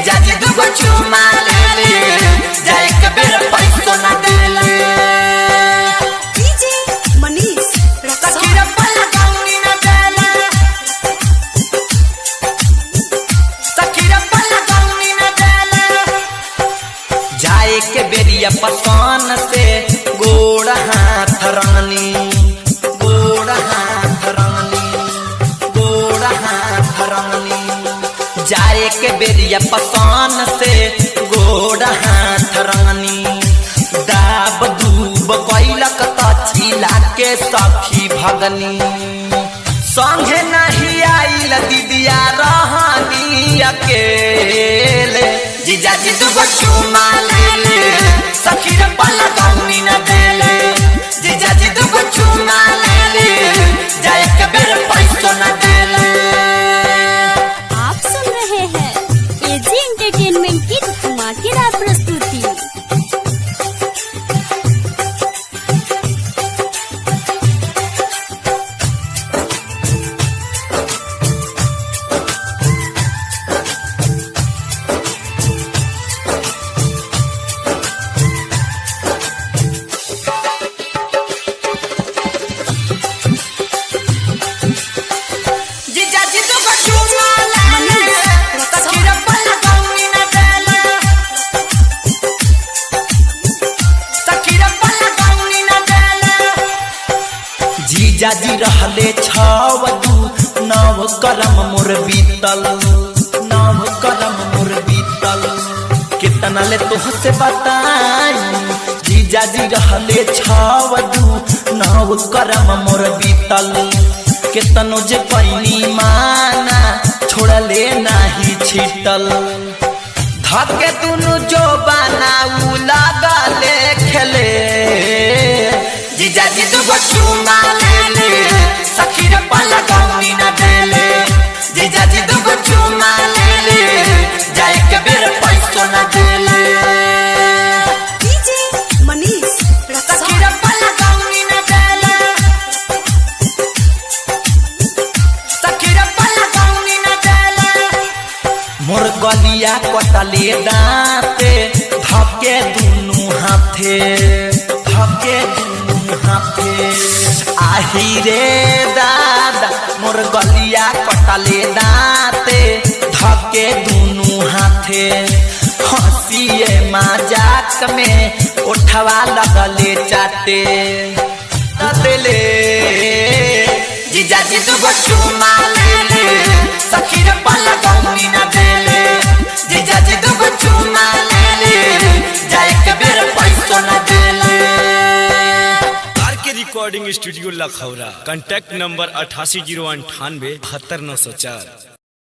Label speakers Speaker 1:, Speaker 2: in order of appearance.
Speaker 1: जीजा जी दुगो चुमा ले ले जाए के बेर पैसो ना देले
Speaker 2: डीजे मनीष
Speaker 1: सखीरा पल्ला गाउनी ना देले सखीरा पल्ला गाउनी ना देले जाए के बेरिया पसान से गोड़ हाथ रंगनी जाए के बेरिया पसान से गोड़ हाथ रंगनी दाब दूब कैलक तछिला के सखी भगनी संगे नहीं आइल दीदिया रहनी अकेले जीजा जी दुगो चुमा ले ले सखी रे पल्ला गाउनी ना देले जीजा जी दुगो चुमा ले ले जाए के बेर पैसो ना देले
Speaker 2: एंटरटेनमेंट की धमाकेदार प्रस्तुति। जीजा जी रहले छवदू नव करम मोर बीतल कितना ले तुहसे बताई जीजा जी रहले छवदू नव करम मोर बीतल कितनो जे पैनी माना छोड़ले नाही छिटल धके दुनु जो बनाऊ लागले खेले जीजा जी दुगो चुमा ले ले सखी रे पल्ला गाउनी ना देले जीजा जी दुगो चुमा ले ले जाए के बेर पैसो ना देले डीजे मनीष
Speaker 1: सखी रे पल्ला गाउनी ना देले सखी रे पल्ला गाउनी ना देले मोर गलिया कटले दांते धके दुनु हाथे आही रे दादा मोर गलिया कटले दांते धके दुनु हाथे हंसिए मजाक में उठवा लगले चाटे देले जीजा जी दुगो चुमा ले ले सखी रे पल्ला गाउनी ना देले जीजा जी दुगो चुमा ले ले जाए के बेर पैसो ना देले
Speaker 3: recording studio Lakhaura, contact number 8809872904।